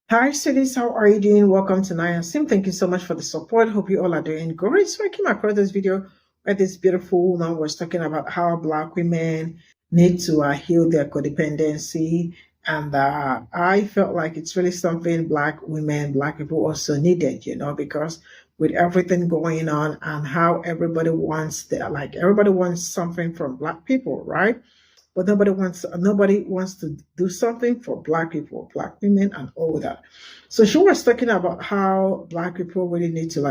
Hi, students. How are you doing? Welcome to Naya Sim. Thank you so much for the support. Hope you all are doing great. So I came across this video where this beautiful woman was talking about how Black women need to heal their codependency. And I felt like it's really something Black women, Black people also needed, because with everything going on and how everybody wants something from Black people, right? But nobody wants to do something for Black people, Black women, and all that. So she was talking about how Black people really need to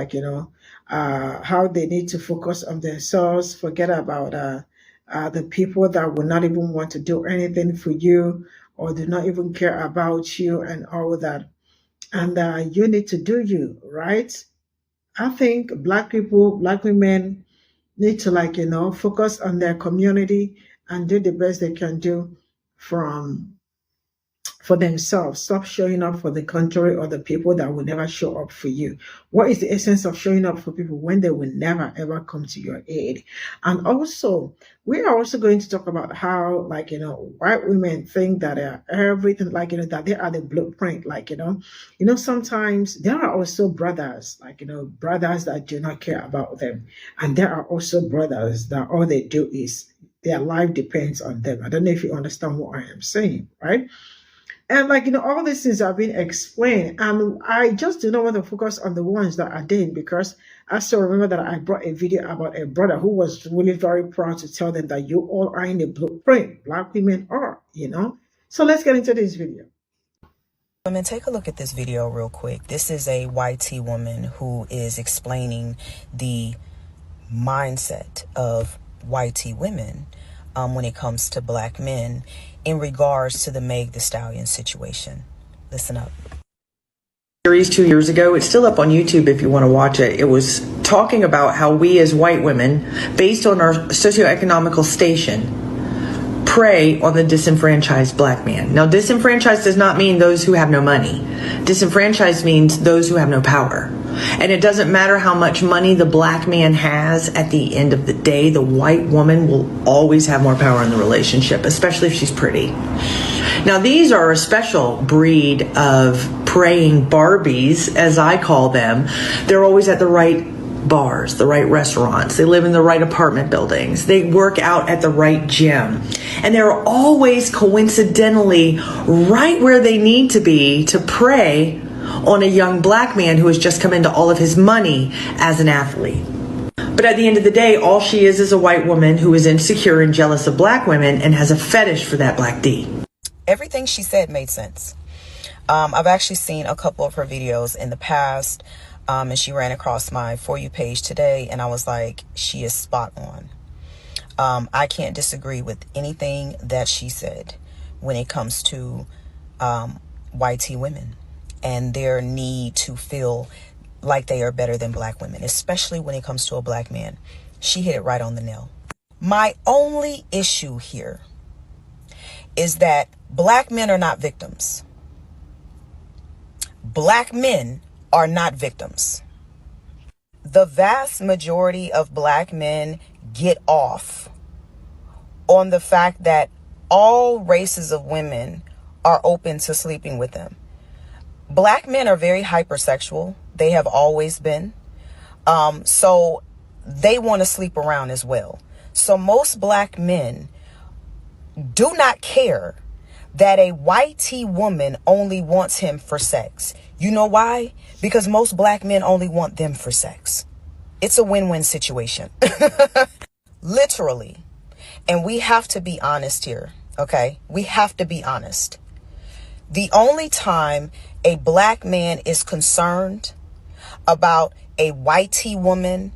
how they need to focus on themselves, forget about the people that will not even want to do anything for you or do not even care about you and all that. And you need to do you, right? I think Black people, Black women need to focus on their community and do the best they can do from for themselves. Stop showing up for the country or the people that will never show up for you. What is the essence of showing up for people when they will never ever come to your aid? And also, we are also going to talk about how, white women think that everything, that they are the blueprint. Sometimes there are also brothers, brothers that do not care about them. And there are also brothers that all they do is their life depends on them. I don't know if you understand what I am saying, right? And all these things have been explained. And I just do not want to focus on the ones that are dead because I still remember that I brought a video about a brother who was really very proud to tell them that you all are in the blueprint. Black women are. So let's get into this video. Women, take a look at this video real quick. This is a YT woman who is explaining the mindset of YT women when it comes to Black men in regards to the Meg Thee Stallion situation. Listen up. Series 2 years ago. It's still up on YouTube if you want to watch it. It was talking about how we as white women, based on our socioeconomical station, prey on the disenfranchised Black man. Now, disenfranchised does not mean those who have no money. Disenfranchised means those who have no power. And it doesn't matter how much money the Black man has, at the end of the day, the white woman will always have more power in the relationship, especially if she's pretty. Now, these are a special breed of praying Barbies, as I call them. They're always at the right bars, the right restaurants. They live in the right apartment buildings. They work out at the right gym. And they're always coincidentally right where they need to be to prey on a young Black man who has just come into all of his money as an athlete. But at the end of the day, all she is a white woman who is insecure and jealous of Black women and has a fetish for that Black D. Everything she said made sense. I've actually seen a couple of her videos in the past, and she ran across my For You page today, and I was like, she is spot on. I can't disagree with anything that she said when it comes to YT women and their need to feel like they are better than Black women, especially when it comes to a Black man. She hit it right on the nail. My only issue here is that Black men are not victims. Black men are not victims. The vast majority of Black men get off on the fact that all races of women are open to sleeping with them. Black men are very hypersexual. They have always been. So they want to sleep around as well. So most Black men do not care that a YT woman only wants him for sex. You know why? Because most Black men only want them for sex. It's a win-win situation. Literally. And we have to be honest here, okay? We have to be honest. The only time a Black man is concerned about a YT woman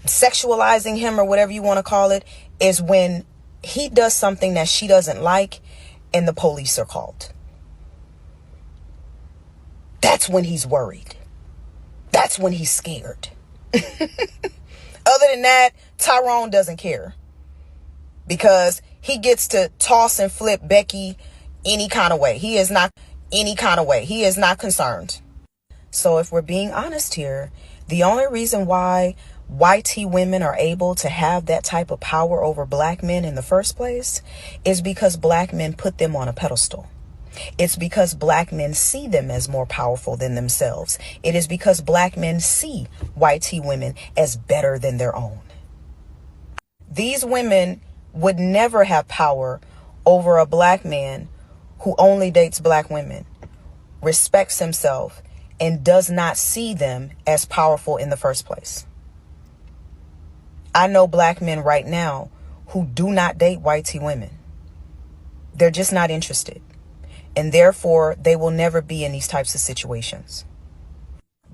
sexualizing him or whatever you want to call it is when he does something that she doesn't like and the police are called. That's when he's worried. That's when he's scared. Other than that, Tyrone doesn't care because he gets to toss and flip Becky any kind of way. He is not concerned. So if we're being honest here, the only reason why YT women are able to have that type of power over Black men in the first place is because Black men put them on a pedestal. It's because black men see them as more powerful than themselves. It is because black men see white tea women as better than their own. These women would never have power over a black man who only dates black women, respects himself, and does not see them as powerful in the first place. I know black men right now who do not date white tea women. They're just not interested. And therefore, they will never be in these types of situations.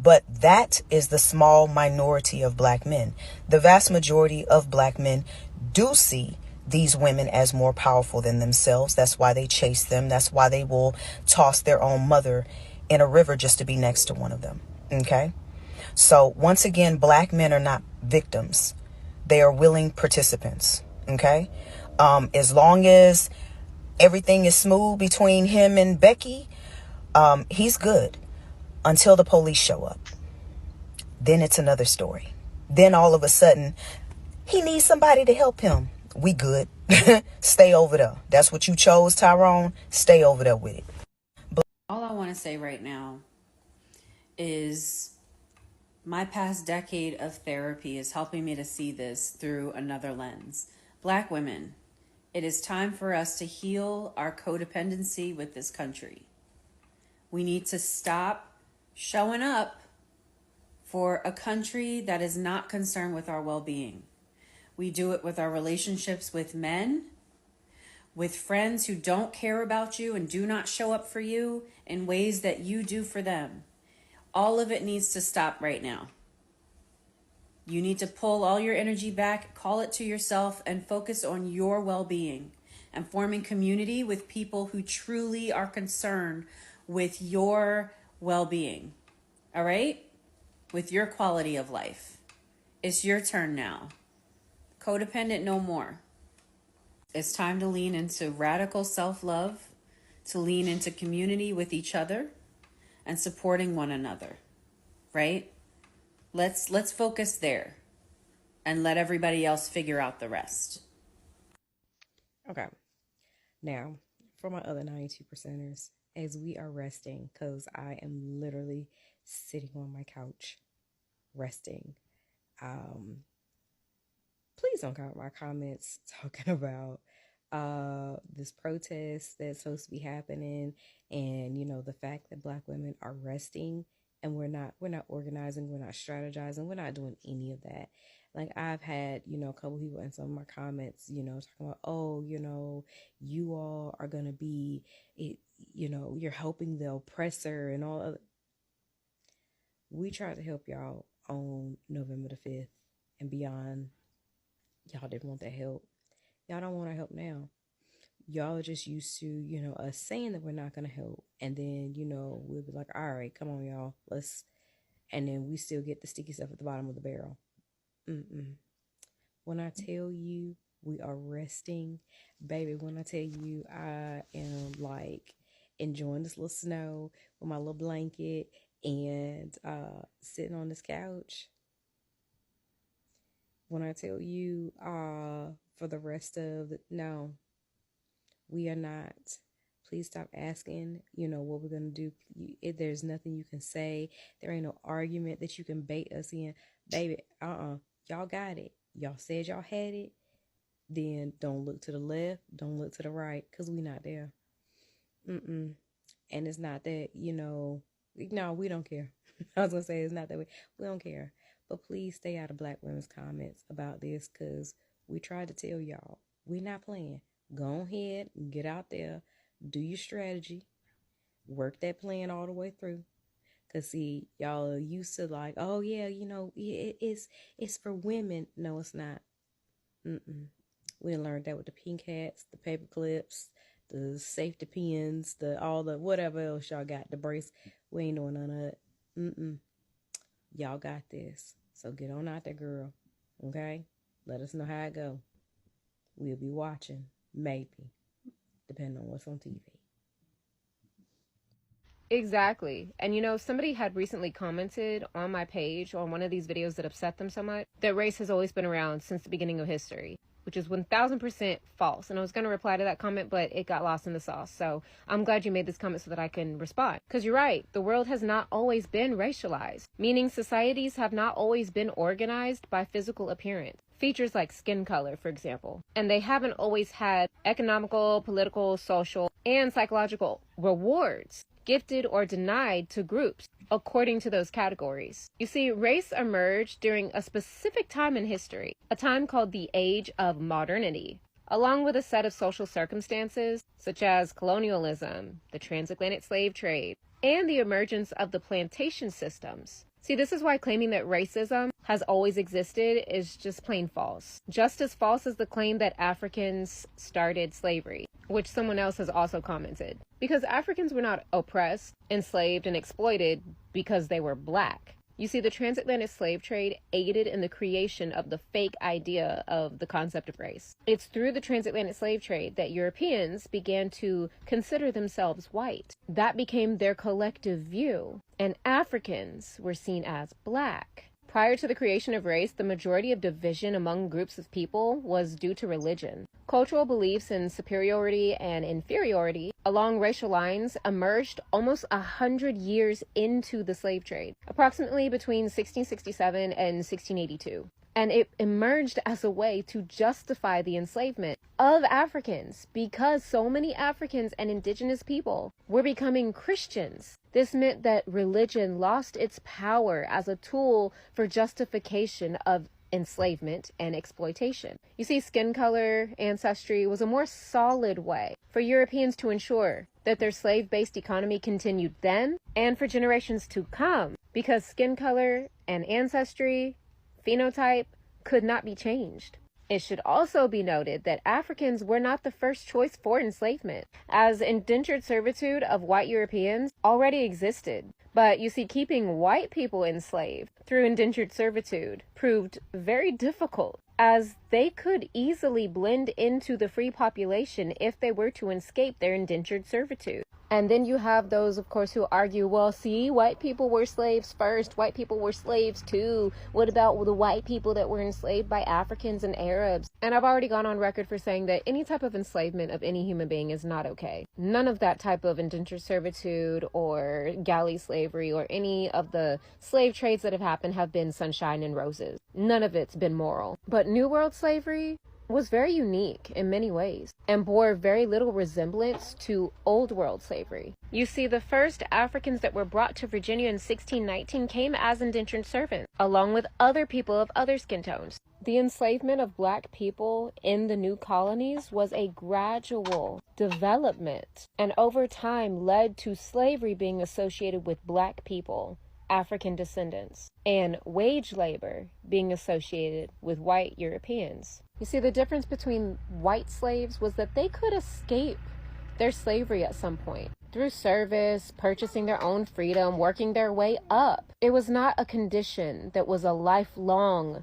But that is the small minority of black men. The vast majority of black men do see these women as more powerful than themselves. That's why they chase them. That's why they will toss their own mother in a river just to be next to one of them. Okay? So once again, black men are not victims. They are willing participants. Okay? As long as everything is smooth between him and Becky, he's good until the police show up. Then it's another story. Then all of a sudden, he needs somebody to help him. We good. Stay over there. That's what you chose, Tyrone. Stay over there with it. All I want to say right now is my past decade of therapy is helping me to see this through another lens. Black women, it is time for us to heal our codependency with this country. We need to stop showing up for a country that is not concerned with our well-being. We do it with our relationships with men, with friends who don't care about you and do not show up for you in ways that you do for them. All of it needs to stop right now. You need to pull all your energy back, call it to yourself, and focus on your well-being and forming community with people who truly are concerned with your well-being. All right? With your quality of life. It's your turn now. Codependent no more. It's time to lean into radical self-love, to lean into community with each other and supporting one another, right? Let's focus there and let everybody else figure out the rest. Okay. Now, for my other 92%ers, as we are resting, because I am literally sitting on my couch resting, please don't comment my comments talking about this protest that's supposed to be happening, and the fact that black women are resting and we're not organizing, we're not strategizing, we're not doing any of that. Like, I've had a couple people in some of my comments talking about, oh, you all are gonna be it, you're helping the oppressor and all other. We tried to help y'all on November the 5th and beyond. Y'all didn't want that help. Y'all don't want our help now. Y'all are just used to, us saying that we're not going to help. And then, we'll be like, all right, come on, y'all. Let's. And then we still get the sticky stuff at the bottom of the barrel. When I tell you we are resting, baby, when I tell you I am like enjoying this little snow with my little blanket and sitting on this couch. When I tell you for the rest of no, we are not. Please stop asking, what we're going to do. There's nothing you can say. There ain't no argument that you can bait us in. Baby, y'all got it. Y'all said y'all had it. Then don't look to the left. Don't look to the right, because we not there. And it's not that, no, we don't care. I was going to say it's not that we don't care. But please stay out of black women's comments about this, because we tried to tell y'all, we're not playing. Go ahead, get out there, do your strategy, work that plan all the way through. Because, see, y'all are used to like, oh, yeah, it's for women. No, it's not. We learned that with the pink hats, the paper clips, the safety pins, all the whatever else y'all got, the brace. We ain't doing none of it. Y'all got this. So get on out there, girl. Okay? Let us know how it go. We'll be watching. Maybe. Depending on what's on TV. Exactly. And somebody had recently commented on my page on one of these videos that upset them so much that race has always been around since the beginning of history. which is 1000% false. And I was going to reply to that comment, but it got lost in the sauce. So I'm glad you made this comment so that I can respond. Because you're right, the world has not always been racialized, meaning societies have not always been organized by physical appearance. Features like skin color, for example. And they haven't always had economical, political, social, and psychological rewards gifted or denied to groups according to those categories. You see, race emerged during a specific time in history, a time called the Age of Modernity, along with a set of social circumstances such as colonialism, the transatlantic slave trade, and the emergence of the plantation systems. See, this is why claiming that racism has always existed is just plain false. Just as false as the claim that Africans started slavery, which someone else has also commented. Because Africans were not oppressed, enslaved, and exploited because they were black. You see, the transatlantic slave trade aided in the creation of the fake idea of the concept of race. It's through the transatlantic slave trade that Europeans began to consider themselves white. That became their collective view, and Africans were seen as black. Prior to the creation of race, the majority of division among groups of people was due to religion. Cultural beliefs in superiority and inferiority along racial lines emerged almost 100 years into the slave trade, approximately between 1667 and 1682. And it emerged as a way to justify the enslavement of Africans because so many Africans and indigenous people were becoming Christians. This meant that religion lost its power as a tool for justification of enslavement and exploitation. You see, skin color ancestry was a more solid way for Europeans to ensure that their slave-based economy continued then and for generations to come, because skin color and ancestry phenotype could not be changed. It should also be noted that Africans were not the first choice for enslavement, as indentured servitude of white Europeans already existed. But you see, keeping white people enslaved through indentured servitude proved very difficult, as they could easily blend into the free population if they were to escape their indentured servitude. And then you have those, of course, who argue, well, see, white people were slaves first. White people were slaves too. What about the white people that were enslaved by Africans and Arabs? And I've already gone on record for saying that any type of enslavement of any human being is not okay. None of that type of indentured servitude or galley slavery or any of the slave trades that have happened have been sunshine and roses. None of it's been moral. But New World slavery was very unique in many ways and bore very little resemblance to Old World slavery. You see, the first Africans that were brought to Virginia in 1619 came as indentured servants, along with other people of other skin tones. The enslavement of black people in the new colonies was a gradual development, and over time led to slavery being associated with black people, African descendants, and wage labor being associated with white Europeans. You see, the difference between white slaves was that they could escape their slavery at some point through service, purchasing their own freedom, working their way up. It was not a condition that was a lifelong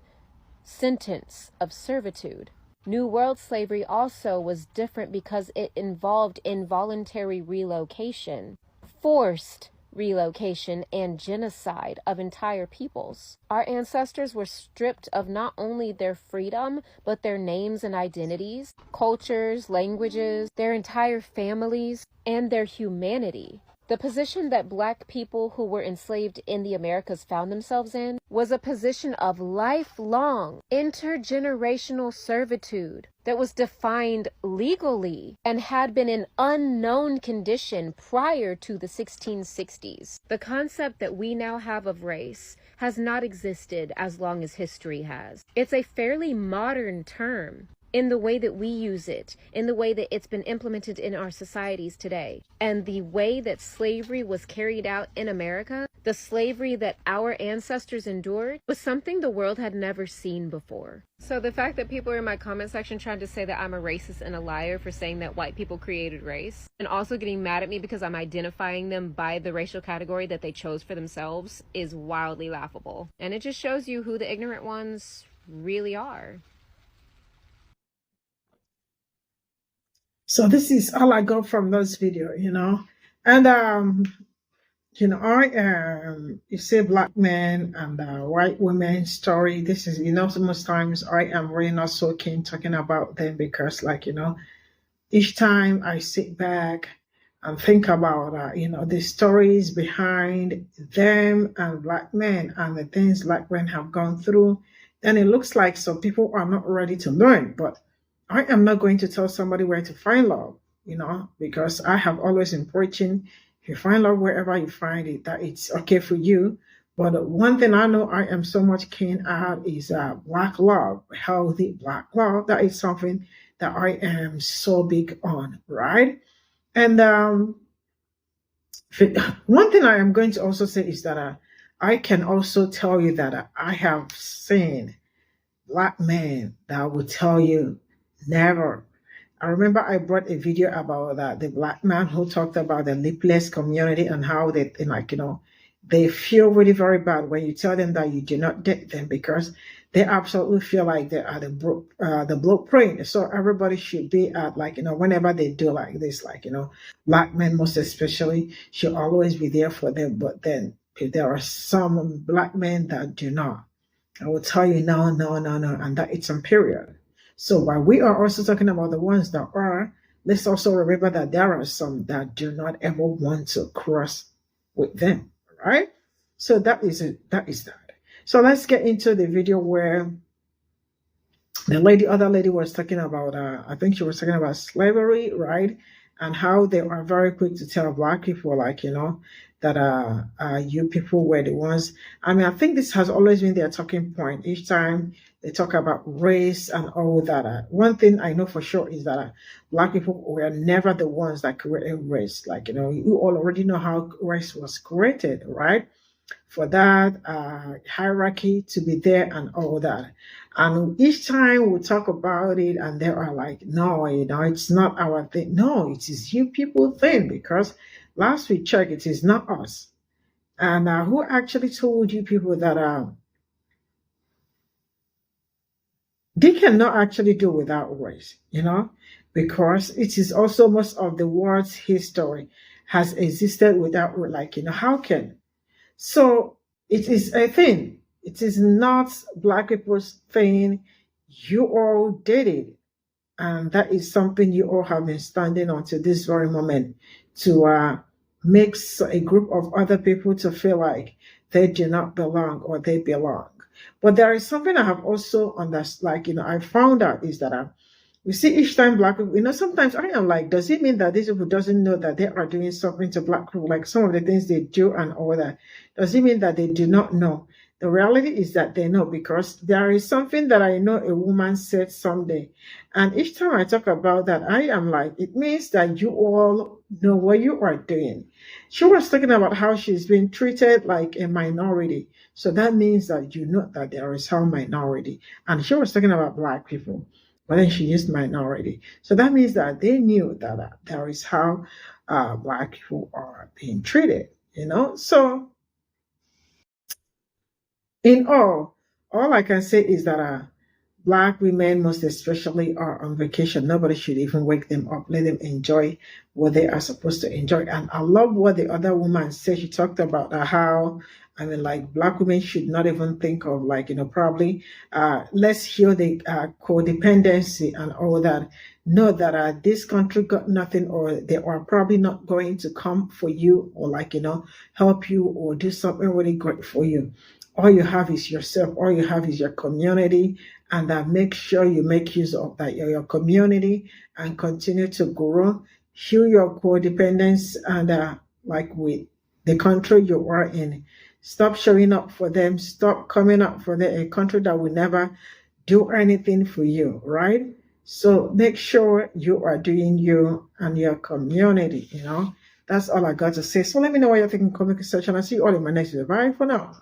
sentence of servitude. New World slavery also was different because it involved involuntary relocation, forced relocation, and genocide of entire peoples. Our ancestors were stripped of not only their freedom, but their names and identities, cultures, languages, their entire families, and their humanity. The position that black people who were enslaved in the Americas found themselves in was a position of lifelong intergenerational servitude that was defined legally and had been an unknown condition prior to the 1660s. The concept that we now have of race has not existed as long as history has. It's a fairly modern term in the way that we use it, in the way that it's been implemented in our societies today. And the way that slavery was carried out in America, the slavery that our ancestors endured, was something the world had never seen before. So the fact that people are in my comment section trying to say that I'm a racist and a liar for saying that white people created race, and also getting mad at me because I'm identifying them by the racial category that they chose for themselves, is wildly laughable. And it just shows you who the ignorant ones really are. So this is all I got from this video, you know. And you say black men and white women story. This is, most times I am really not so keen talking about them because, each time I sit back and think about, the stories behind them and black men and the things black men have gone through, then it looks like some people are not ready to learn. But I am not going to tell somebody where to find love, because I have always been preaching, if you find love wherever you find it, that it's okay for you. But one thing I know I am so much keen at is black love, healthy black love. That is something that I am so big on, right? And one thing I am going to also say is that I can also tell you that I have seen black men that will tell you never. I remember I brought a video about the black man who talked about the lipless community and how they feel really very bad when you tell them that you do not date them because they absolutely feel like they are the blueprint. So everybody should be at whenever they do like this, black men most especially should always be there for them. But then if there are some black men that do not, I will tell you no, no, no, no, and that it's on period. So while we are also talking about the ones that are, let's also remember that there are some that do not ever want to cross with them, right? So that is it. That is that. So let's get into the video where the other lady was talking about, I think she was talking about slavery, right? And how they are very quick to tell black people, that you people were the ones. I mean, I think this has always been their talking point. Each time they talk about race and all that. One thing I know for sure is that black people were never the ones that created race. You all already know how race was created, right? For that hierarchy to be there and all that. And each time we talk about it and they are like, no, it's not our thing. No, it is you people thing because last we checked, it is not us. And who actually told you people that they cannot actually do without race, because it is also most of the world's history has existed without, how can? So it is a thing. It is not black people's thing. You all did it. And that is something you all have been standing on to this very moment to make a group of other people to feel like they do not belong or they belong. But there is something I have also understood, I found out is that you see, each time black people, sometimes I am like, does it mean that these people doesn't know that they are doing something to black people, like some of the things they do and all that? Does it mean that they do not know? The reality is that they know because there is something that I know a woman said someday. And each time I talk about that, I am like, it means that you all know what you are doing. She was talking about how she's been treated like a minority. So that means that you know that there is some minority. And she was talking about black people. But then she used minority. So that means that they knew that there is how black people are being treated, So in all I can say is that black women most especially are on vacation. Nobody should even wake them up. Let them enjoy what they are supposed to enjoy. And I love what the other woman said. She talked about how black women should not even think of probably let's heal the codependency and all that. Know that this country got nothing, or they are probably not going to come for you or help you or do something really great for you. All you have is yourself. All you have is your community, and make sure you make use of that your community and continue to grow, heal your codependence, and with the country you are in, stop showing up for them, stop coming up for a country that will never do anything for you, right? So make sure you are doing you and your community, That's all I got to say. So let me know what you think in the comment section. I'll see you all in my next video. Bye for now.